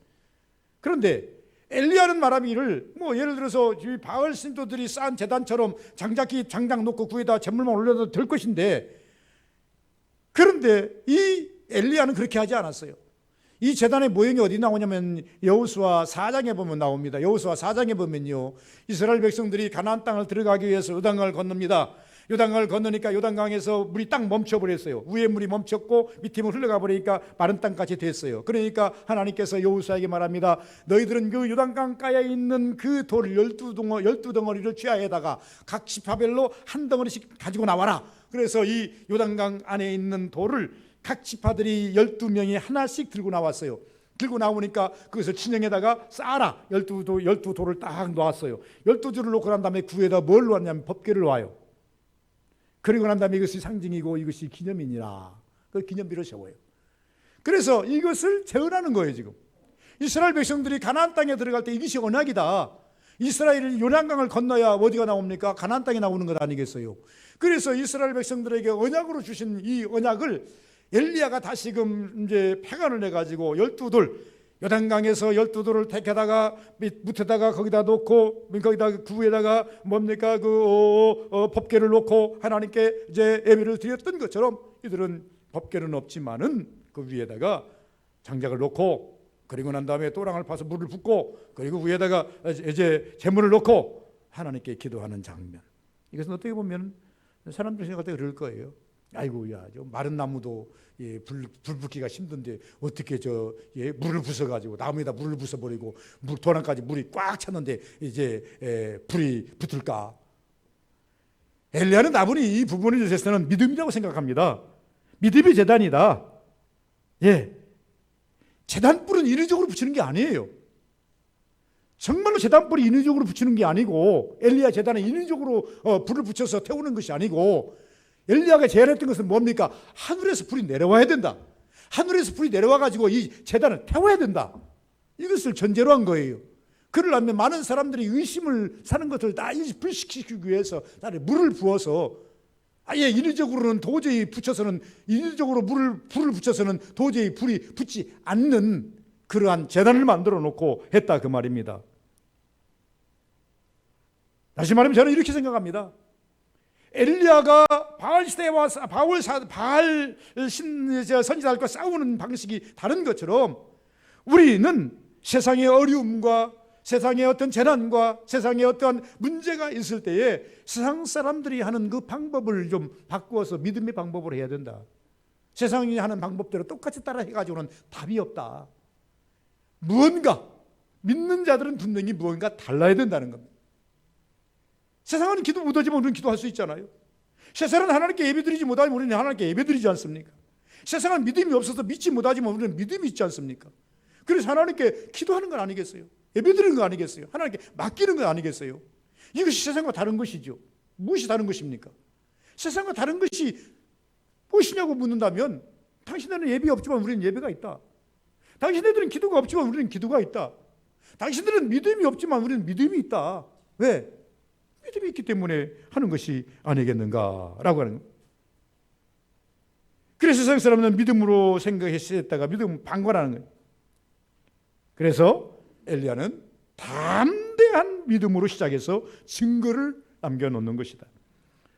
그런데 엘리야는 말하기를 예를 들어서 바알 신도들이 쌓은 제단처럼 장작 놓고 구에다 제물만 올려도 될 것인데, 그런데 이 엘리야는 그렇게 하지 않았어요. 이 제단의 모형이 어디 나오냐면 여호수아 4장에 보면 나옵니다. 여호수아 4장에 보면요, 이스라엘 백성들이 가나안 땅을 들어가기 위해서 요단강을 건넙니다. 요단강을 건너니까 요단강에서 물이 딱 멈춰버렸어요. 위에 물이 멈췄고 밑에 물이 흘러가 버리니까 마른 땅까지 됐어요. 그러니까 하나님께서 여호수아에게 말합니다. 너희들은 그 요단강가에 있는 그 돌 12덩어리를 쥐하에다가 각 지파별로 한 덩어리씩 가지고 나와라. 그래서 이 요단강 안에 있는 돌을 각 지파들이 12명이 하나씩 들고 나왔어요. 들고 나오니까 그것을 진영에다가 쌓아라. 12돌을 딱 놓았어요. 12줄을 놓고 난 다음에 구에다 뭘 놓았냐면 법궤를 놔요. 그리고 난 다음에 이것이 상징이고 이것이 기념이니라. 그 기념비를 세워요. 그래서 이것을 재현하는 거예요. 지금 이스라엘 백성들이 가나안 땅에 들어갈 때 이것이 언약이다. 이스라엘이 요단강을 건너야 어디가 나옵니까? 가나안 땅에 나오는 것 아니겠어요? 그래서 이스라엘 백성들에게 언약으로 주신 이 언약을 엘리야가 다시금 이제 폐간을 해가지고 12돌, 요단강에서 12돌을 택해다가 밑에다가 거기다 놓고, 거기다 구에다가 뭡니까 법궤를 놓고 하나님께 이제 예배를 드렸던 것처럼, 이들은 법궤는 없지만은 그 위에다가 장작을 놓고, 그리고 난 다음에 또랑을 파서 물을 붓고, 그리고 위에다가 이제 제물을 놓고 하나님께 기도하는 장면. 이것은 어떻게 보면 사람들이 생각할 때 그럴 거예요. 아이고야, 저 마른 나무도 불 붙기가 힘든데 어떻게 물을 부숴가지고 나무에다 물을 부숴버리고 도랑까지 물이 꽉 찼는데 이제 불이 붙을까? 엘리야는 나분이 이 부분에 대해서는 믿음이라고 생각합니다. 믿음의 제단이다. 제단불은 인위적으로 붙이는 게 아니에요. 정말로 제단불이 인위적으로 붙이는 게 아니고, 엘리야 제단에 인위적으로 불을 붙여서 태우는 것이 아니고, 엘리야가 제안했던 것은 뭡니까? 하늘에서 불이 내려와야 된다. 하늘에서 불이 내려와가지고 이 제단을 태워야 된다. 이것을 전제로 한 거예요. 그러려면 많은 사람들이 의심을 사는 것을 다 불식시키기 위해서 물을 부어서, 아예 인위적으로는 도저히 붙여서는, 인위적으로 불을 붙여서는 도저히 불이 붙지 않는 그러한 제단을 만들어 놓고 했다, 그 말입니다. 다시 말하면 저는 이렇게 생각합니다. 엘리야가 바알 시대에 와서 바알 선지자들과 싸우는 방식이 다른 것처럼, 우리는 세상의 어려움과 세상의 어떤 재난과 세상의 어떤 문제가 있을 때에 세상 사람들이 하는 그 방법을 좀 바꾸어서 믿음의 방법으로 해야 된다. 세상이 하는 방법대로 똑같이 따라 해가지고는 답이 없다. 무언가 믿는 자들은 분명히 무언가 달라야 된다는 겁니다. 세상은 기도 못하지만 우리는 기도할 수 있잖아요. 세상은 하나님께 예배드리지 못하지만 우리는 하나님께 예배드리지 않습니까? 세상은 믿음이 없어서 믿지 못하지만 우리는 믿음이 있지 않습니까? 그래서 하나님께 기도하는 건 아니겠어요? 예배드리는 거 아니겠어요? 하나님께 맡기는 거 아니겠어요? 이것이 세상과 다른 것이죠. 무엇이 다른 것입니까? 세상과 다른 것이 무엇이냐고 묻는다면, 당신들은 예배 없지만 우리는 예배가 있다. 당신들은 기도가 없지만 우리는 기도가 있다. 당신들은 믿음이 없지만 우리는 믿음이 있다. 왜? 믿음이 있기 때문에 하는 것이 아니겠는가라고 하는 겁니다. 그래서 세상 사람은 믿음으로 생각했다가 믿음 방관하는 거예요. 그래서 엘리야는 담대한 믿음으로 시작해서 증거를 남겨놓는 것이다.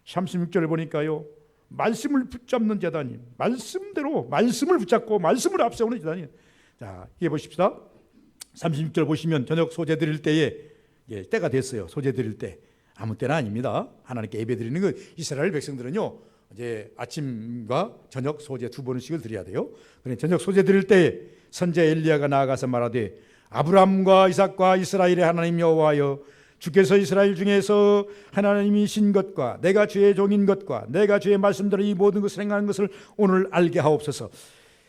36절을 보니까요, 말씀을 붙잡는 제단이, 말씀대로 말씀을 붙잡고 말씀을 앞세우는 제단이. 자, 이해 보십시다. 36절 보시면 저녁 소재 드릴 때에, 때가 됐어요. 소재 드릴 때. 아무 때나 아닙니다. 하나님께 예배 드리는 거, 이스라엘 백성들은요, 이제 아침과 저녁 소재 두 번씩을 드려야 돼요. 그런데 저녁 소재 드릴 때에 선지자 엘리야가 나아가서 말하되, 아브라함과 이삭과 이스라엘의 하나님 여호와여, 주께서 이스라엘 중에서 하나님이신 것과 내가 주의 종인 것과 내가 주의 말씀대로 이 모든 것을 행하는 것을 오늘 알게 하옵소서.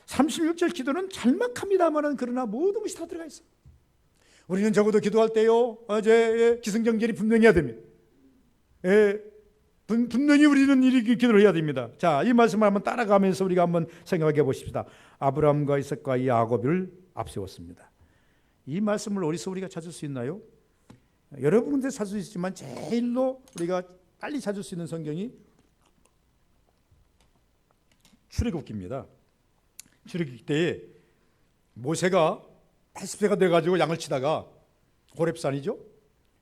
36절 기도는 짤막합니다만은 그러나 모든 것이 다 들어가 있어요. 우리는 적어도 기도할 때요, 어제 기승전결이 분명해야 됩니다. 분명히 우리는 이렇게 기도를 해야 됩니다. 자, 이 말씀을 한번 따라가면서 우리가 한번 생각해 보십시다. 아브라함과 이삭과 야곱을 앞세웠습니다. 이 말씀을 어디서 우리가 찾을 수 있나요? 여러 군데 찾을 수 있지만 제일로 우리가 빨리 찾을 수 있는 성경이 출애굽기입니다. 출애굽기 때에 모세가 80세가 돼가지고 양을 치다가 호렙산이죠.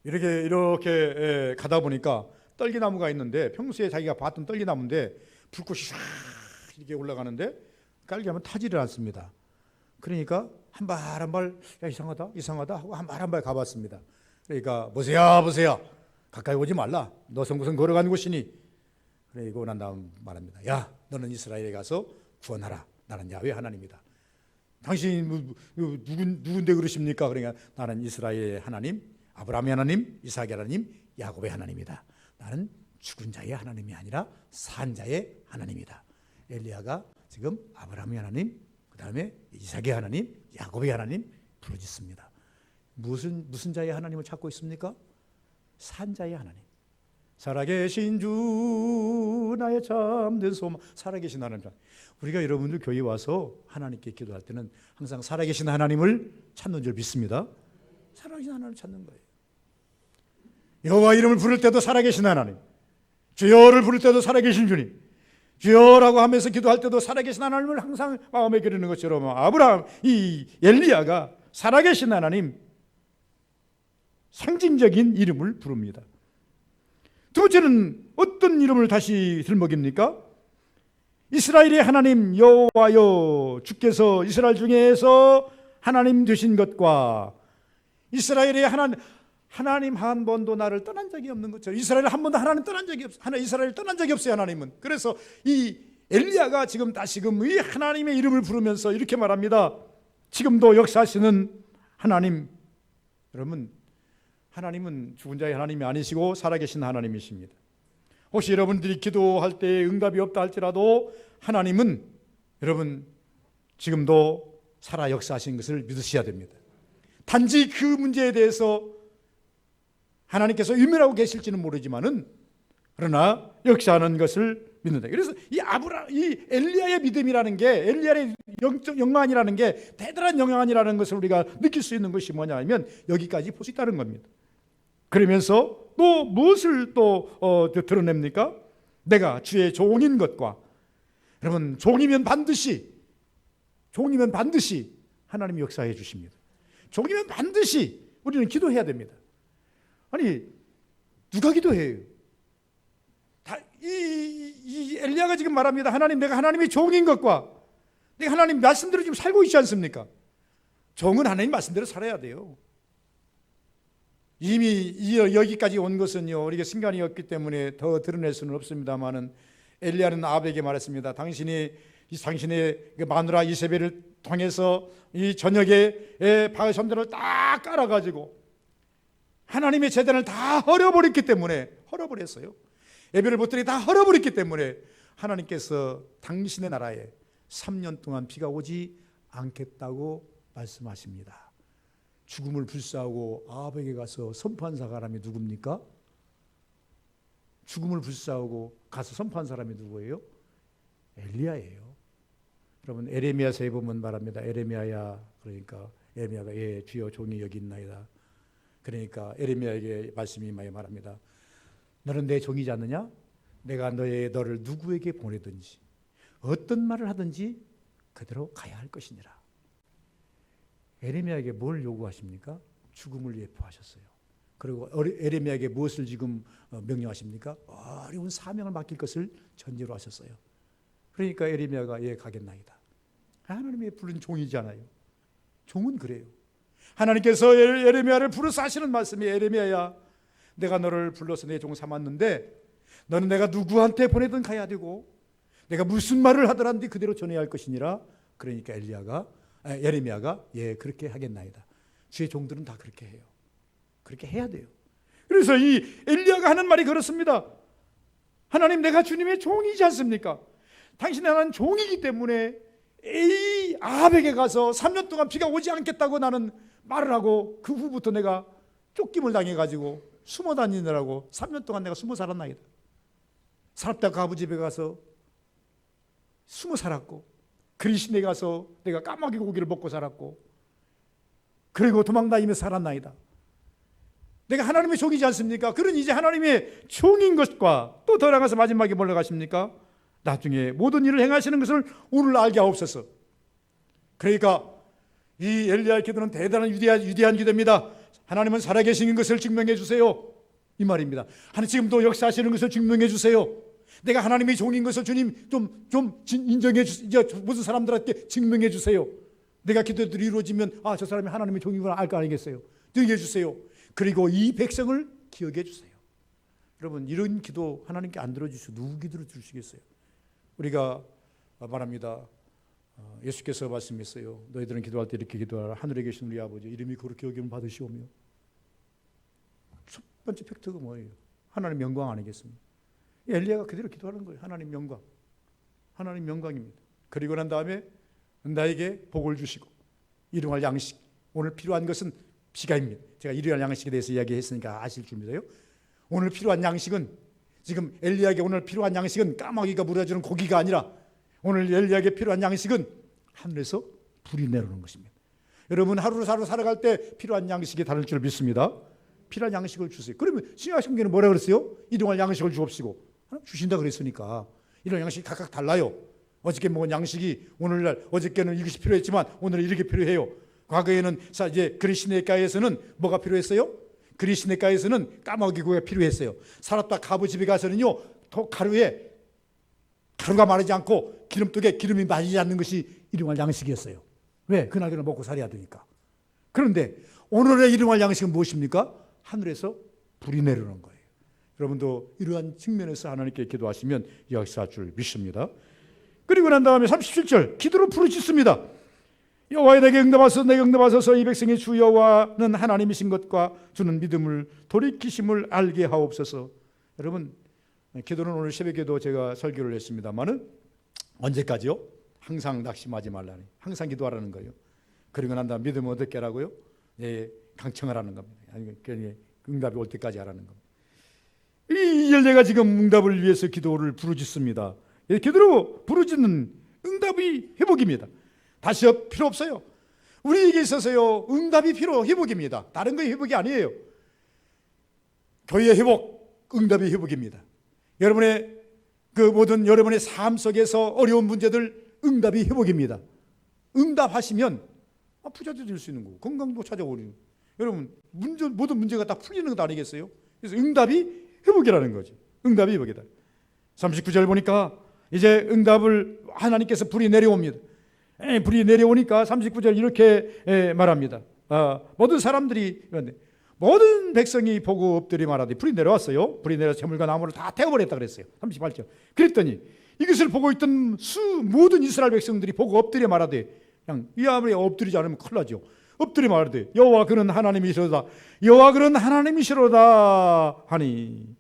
이렇게 가다 보니까 떨기나무가 있는데, 평소에 자기가 봤던 떨기나무인데 불꽃이 싹 이렇게 올라가는데 깔기하면 타지를 않습니다. 그러니까 한 발 한 발, 야, 이상하다 하고 한 발 한 발 가봤습니다. 그러니까 보세요 가까이 오지 말라, 너 성구성 걸어가는 곳이니. 그러고 난 다음 말합니다. 야, 너는 이스라엘에 가서 구원하라, 나는 야훼 하나님이다. 당신이 누군데 그러십니까? 그러니까 나는 이스라엘의 하나님, 아브라함의 하나님, 이삭의 하나님, 야곱의 하나님이다. 나는 죽은 자의 하나님이 아니라 산 자의 하나님이다. 엘리야가 지금 아브라함의 하나님, 그 다음에 이삭의 하나님, 야곱의 하나님 부르짖습니다. 무슨 자의 하나님을 찾고 있습니까? 산 자의 하나님. 살아계신 주 나의 참된 소망. 살아계신 하나님. 우리가 여러분들 교회 와서 하나님께 기도할 때는 항상 살아계신 하나님을 찾는 줄 믿습니다. 살아계신 하나님을 찾는 거예요. 여호와 이름을 부를 때도 살아계신 하나님, 주여를 부를 때도 살아계신 주님, 주여라고 하면서 기도할 때도 살아계신 하나님을 항상 마음에 그리는 것처럼 아브라함, 이 엘리야가 살아계신 하나님, 상징적인 이름을 부릅니다. 두 번째는 어떤 이름을 다시 들먹입니까? 이스라엘의 하나님 여호와여, 주께서 이스라엘 중에서 하나님 되신 것과 이스라엘의 하나님 한 번도 나를 떠난 적이 없는 것처럼, 이스라엘 한 번도 하나님 떠난 적이 없어요. 이스라엘 떠난 적이 없어요, 하나님은. 그래서 이 엘리야가 지금 다시금 이 하나님의 이름을 부르면서 이렇게 말합니다. 지금도 역사하시는 하나님. 여러분, 하나님은 죽은 자의 하나님이 아니시고 살아계신 하나님이십니다. 혹시 여러분들이 기도할 때 응답이 없다 할지라도 하나님은 여러분 지금도 살아 역사하신 것을 믿으셔야 됩니다. 단지 그 문제에 대해서 하나님께서 유명하고 계실지는 모르지만은 그러나 역사하는 것을 믿는다. 그래서 이 엘리야의 믿음이라는 게, 엘리야의 영적 영안이라는 게 대단한 영안이라는 것을 우리가 느낄 수 있는 것이 뭐냐면 여기까지 볼 수 있다는 겁니다. 그러면서 또 무엇을 또 드러냅니까? 내가 주의 종인 것과, 여러분 종이면 반드시 하나님이 역사해 주십니다. 종이면 반드시 우리는 기도해야 됩니다. 아니 누가 기도해요? 이 엘리야가 지금 말합니다. 하나님, 내가 하나님의 종인 것과 내가 하나님 말씀대로 지금 살고 있지 않습니까? 종은 하나님 말씀대로 살아야 돼요. 이미 여기까지 온 것은요, 우리가 순간이 없기 때문에 더 드러낼 수는 없습니다만은 엘리야는 아합에게 말했습니다. 당신의 마누라 이세벨을 통해서 이 저녁에 바알 섬전을 딱 깔아가지고 하나님의 제단을 다 헐어버렸기 때문에, 헐어버렸어요. 예배를 못드리게 다 헐어버렸기 때문에 하나님께서 당신의 나라에 3년 동안 비가 오지 않겠다고 말씀하십니다. 죽음을 불사하고 아합에게 가서 선포한 사람이 누굽니까? 죽음을 불사하고 가서 선포한 사람이 누구예요? 엘리야예요. 여러분 에레미야서에 보면 말합니다. 에레미야야, 그러니까 에레미야가 예 주여 종이 여기 있나이다. 그러니까 에레미야에게 말씀이 많이 말합니다. 너는 내 종이지 않느냐? 내가 너를 누구에게 보내든지 어떤 말을 하든지 그대로 가야 할 것이니라. 에레미야에게 뭘 요구하십니까? 죽음을 예표하셨어요. 그리고 에레미야에게 무엇을 지금 명령하십니까? 어려운 사명을 맡길 것을 전제로 하셨어요. 그러니까 에레미야가 예 가겠나이다. 하나님의 부른 종이잖아요. 종은 그래요. 하나님께서 에레미야를 부르사 하시는 말씀이, 에레미야야, 내가 너를 불러서 내 종 삼았는데 너는 내가 누구한테 보내든 가야 되고 내가 무슨 말을 하더라도 그대로 전해야 할 것이니라. 그러니까 에레미야가 예 그렇게 하겠나이다. 주의 종들은 다 그렇게 해요. 그렇게 해야 돼요. 그래서 이 엘리야가 하는 말이 그렇습니다. 하나님, 내가 주님의 종이지 않습니까? 당신이 하나님 종이기 때문에 이 아합에게 가서 3년 동안 비가 오지 않겠다고 나는 말을 하고 그 후부터 내가 쫓김을 당해가지고 숨어 다니느라고 3년 동안 내가 숨어 살았나이다. 사납다가 아버지 집에 가서 숨어 살았고, 그리신에 가서 내가 까마귀 고기를 먹고 살았고, 그리고 도망다니며 살았나이다. 내가 하나님의 종이지 않습니까? 그런 이제 하나님의 종인 것과 또 더 나가서 마지막에 뭘로 가십니까? 나중에 모든 일을 행하시는 것을 오늘 알게 하옵소서. 그러니까 이 엘리야의 기도는 대단한 위대한 기도입니다. 하나님은 살아계신 것을 증명해 주세요. 이 말입니다. 하나님 지금도 역사하시는 것을 증명해 주세요. 내가 하나님의 종인 것을 주님 좀 인정해 주세요. 무슨 사람들한테 증명해 주세요. 내가 기도들이 이루어지면 아, 저 사람이 하나님의 종이구나 알 거 아니겠어요. 능해 주세요. 그리고 이 백성을 기억해 주세요. 여러분, 이런 기도 하나님께 안 들어주시고 누구 기도를 들으시겠어요? 우리가 말합니다. 예수께서 말씀했어요. 너희들은 기도할 때 이렇게 기도하라. 하늘에 계신 우리 아버지 이름이 거룩히 여김을 받으시오며. 첫 번째 팩트가 뭐예요? 하나님 영광 아니겠습니까? 엘리야가 그대로 기도하는 거예요. 하나님 영광. 하나님 영광입니다. 그리고 난 다음에 나에게 복을 주시고 일용할 양식. 오늘 필요한 것은 비가입니다. 제가 일용할 양식에 대해서 이야기했으니까 아실 줄입니다요. 오늘 필요한 양식은 지금 엘리야에게 오늘 필요한 양식은 까마귀가 물어주는 고기가 아니라 오늘 엘리야에게 필요한 양식은 하늘에서 불이 내려오는 것입니다. 여러분 하루 살아갈 때 필요한 양식이 다를 줄 믿습니다. 필요한 양식을 주세요. 그러면 신약 성경에는 뭐라 그랬어요? 일용할 양식을 주옵시고 주신다 그랬으니까 이런 양식이 각각 달라요. 어저께 먹은 양식이 오늘날 어저께는 이것이 필요했지만 오늘은 이렇게 필요해요. 과거에는 이제 그리시네가에서는 뭐가 필요했어요? 그리시네가에서는 까마귀고기가 필요했어요. 사랍다 가부 집에 가서는요 가루가 마르지 않고 기름독에 기름이 마르지 않는 것이 일용할 양식이었어요. 왜? 그날 먹고 살아야 되니까. 그런데 오늘의 일용할 양식은 무엇입니까? 하늘에서 불이 내려오는 거예요. 여러분도 이러한 측면에서 하나님께 기도하시면 역사할 줄 믿습니다. 그리고 난 다음에 37절 기도로 부르짖습니다. 여호와여 내게 응답하소서 이 백성의 주 여호와는 하나님이신 것과 주는 믿음을 돌이키심을 알게 하옵소서. 여러분 기도는 오늘 새벽에도 제가 설교를 했습니다마는 언제까지요? 항상 낙심하지 말라니 항상 기도하라는 거예요. 그리고 난 다음 믿음을 어떻게 하라고요? 강청을 하는 겁니다. 응답이 올 때까지 하라는 겁니다. 이 열매가 지금 응답을 위해서 기도를 부르짖습니다. 기도로 부르짖는 응답이 회복입니다. 다시 필요 없어요. 우리에게 있어서요 응답이 회복입니다. 다른 거의 회복이 아니에요. 교회의 회복, 응답의 회복입니다. 여러분의 모든 여러분의 삶 속에서 어려운 문제들 응답이 회복입니다. 응답하시면 부자도 될 수 있는 거고 건강도 찾아오는 여러분 모든 문제가 다 풀리는 것 아니겠어요? 그래서 응답이 회복이라는 거죠. 응답이 회복이다. 39절 보니까 이제 응답을 하나님께서 불이 내려옵니다. 불이 내려오니까 39절 이렇게 말합니다. 모든 사람들이 모든 백성이 보고 엎드리 말하되 불이 내려왔어요. 불이 내려서 재물과 나무를 다 태워버렸다 그랬어요. 38절. 그랬더니 이것을 보고 있던 모든 이스라엘 백성들이 보고 엎드려 말하되 그냥 이 아무리 엎드리지 않으면 큰일 나죠. 엎드려 말하되 여호와 그는 하나님이시로다. 여호와 그는 하나님이시로다 하니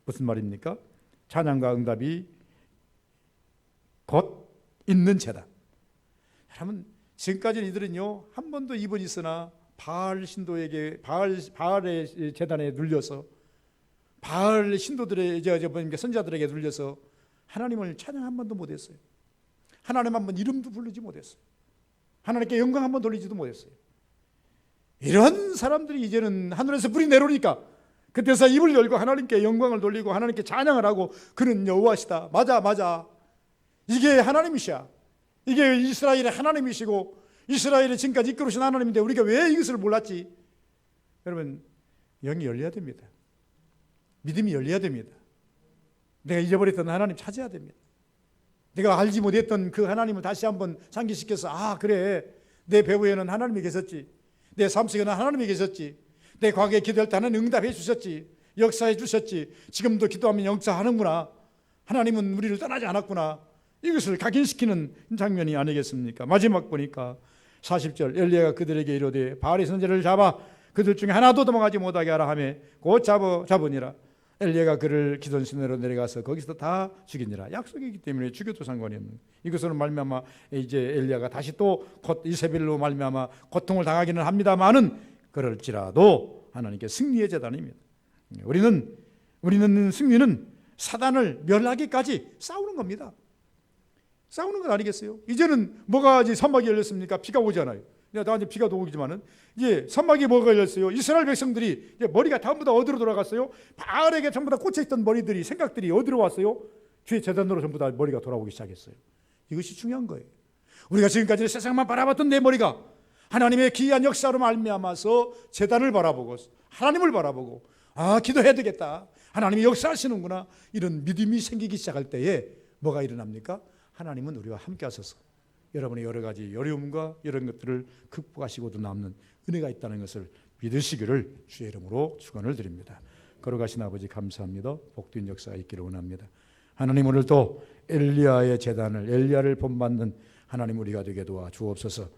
무슨 말입니까? 찬양과 응답이 곧 있는 재단. 여러분 지금까지 이들은요 한 번도 입은 있으나 바알의 재단에 눌려서 바알 신도들의 선자들에게 눌려서 하나님을 찬양 한 번도 못했어요. 하나님 한 번 이름도 부르지 못했어요. 하나님께 영광 한 번 돌리지도 못했어요. 이런 사람들이 이제는 하늘에서 불이 내려오니까 그때서 입을 열고 하나님께 영광을 돌리고 하나님께 찬양을 하고 그는 여호와시다. 맞아. 이게 하나님이시야. 이게 이스라엘의 하나님이시고 이스라엘을 지금까지 이끌으신 하나님인데 우리가 왜 이것을 몰랐지? 여러분 영이 열려야 됩니다. 믿음이 열려야 됩니다. 내가 잊어버렸던 하나님 찾아야 됩니다. 내가 알지 못했던 그 하나님을 다시 한번 상기시켜서 그래 내 배후에는 하나님이 계셨지. 내 삶 속에는 하나님이 계셨지. 내 과거에 기도할 때 하나님 응답해 주셨지. 역사해 주셨지. 지금도 기도하면 역사하는구나. 하나님은 우리를 떠나지 않았구나. 이것을 각인시키는 장면이 아니겠습니까? 마지막 보니까 40절 엘리야가 그들에게 이르되 바알의 선지자를 잡아 그들 중에 하나도 도망하지 못하게 하라 하며 곧 잡으니라. 엘리야가 그를 기돈 시내로 내려가서 거기서 다 죽이니라. 약속이기 때문에 죽여도 상관이 없는. 이것으로 말미암아 이제 엘리야가 다시 또 곧 이세벨로 말미암아 고통을 당하기는 합니다만은 그럴지라도 하나님께 승리의 재단입니다. 우리는 승리는 사단을 멸하기까지 싸우는 겁니다. 싸우는 건 아니겠어요? 이제는 뭐가 이제 선막이 열렸습니까? 비가 오잖아요. 나한테 비가 오지만은 이제 선막이 뭐가 열렸어요? 이스라엘 백성들이 이제 머리가 전부 다 어디로 돌아갔어요? 바알에게 전부 다 꽂혀있던 머리들이 생각들이 어디로 왔어요? 주의 재단으로 전부 다 머리가 돌아오기 시작했어요. 이것이 중요한 거예요. 우리가 지금까지 세상만 바라봤던 내 머리가 하나님의 기이한 역사로 말미암아서 제단을 바라보고 하나님을 바라보고 기도해야 되겠다, 하나님이 역사하시는구나, 이런 믿음이 생기기 시작할 때에 뭐가 일어납니까? 하나님은 우리와 함께 하셔서 여러분의 여러 가지 어려움과 이런 것들을 극복하시고도 남는 은혜가 있다는 것을 믿으시기를 주의 이름으로 축원을 드립니다. 걸어가신 아버지 감사합니다. 복된 역사가 있기를 원합니다. 하나님, 오늘도 엘리야의 제단을, 엘리야를 본받는 하나님 우리가 되게 도와 주옵소서.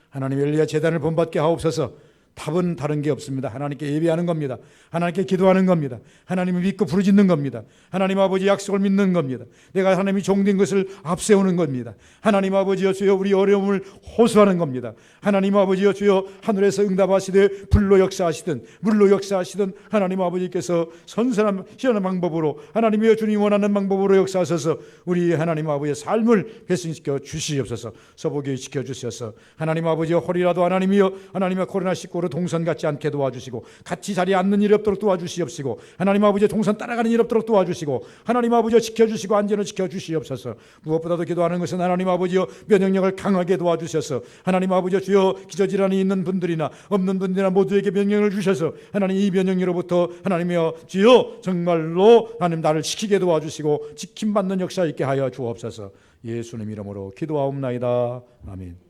하나님, 엘리야 제단을 본받게 하옵소서. 답은 다른 게 없습니다. 하나님께 예배하는 겁니다. 하나님께 기도하는 겁니다. 하나님을 믿고 부르짖는 겁니다. 하나님 아버지 약속을 믿는 겁니다. 내가 하나님이 종된 것을 앞세우는 겁니다. 하나님 아버지여 주여 우리 어려움을 호소하는 겁니다. 하나님 아버지여 주여 하늘에서 응답하시되 불로 역사하시든 물로 역사하시든 하나님 아버지께서 선선한 희한한 방법으로 하나님이여 주님 원하는 방법으로 역사하셔서 우리 하나님 아버지의 삶을 배승시켜 주시옵소서. 서복이 지켜주셔서 하나님 아버지여 홀이라도 하나님이여 하나님의 코로나19로 동선 갖지 않게 도와주시고 같이 자리에 앉는 일이 없도록 도와주시옵시고 하나님 아버지의 동선 따라가는 일이 없도록 도와주시고 하나님 아버지여 지켜주시고 안전을 지켜주시옵소서. 무엇보다도 기도하는 것은 하나님 아버지여 면역력을 강하게 도와주셔서 하나님 아버지여 주여 기저질환이 있는 분들이나 없는 분들이나 모두에게 면역을 주셔서 하나님 이 면역력으로부터 하나님이여 주여 정말로 하나님 나를 지키게 도와주시고 지킴받는 역사 있게 하여 주옵소서. 예수님 이름으로 기도하옵나이다. 아멘.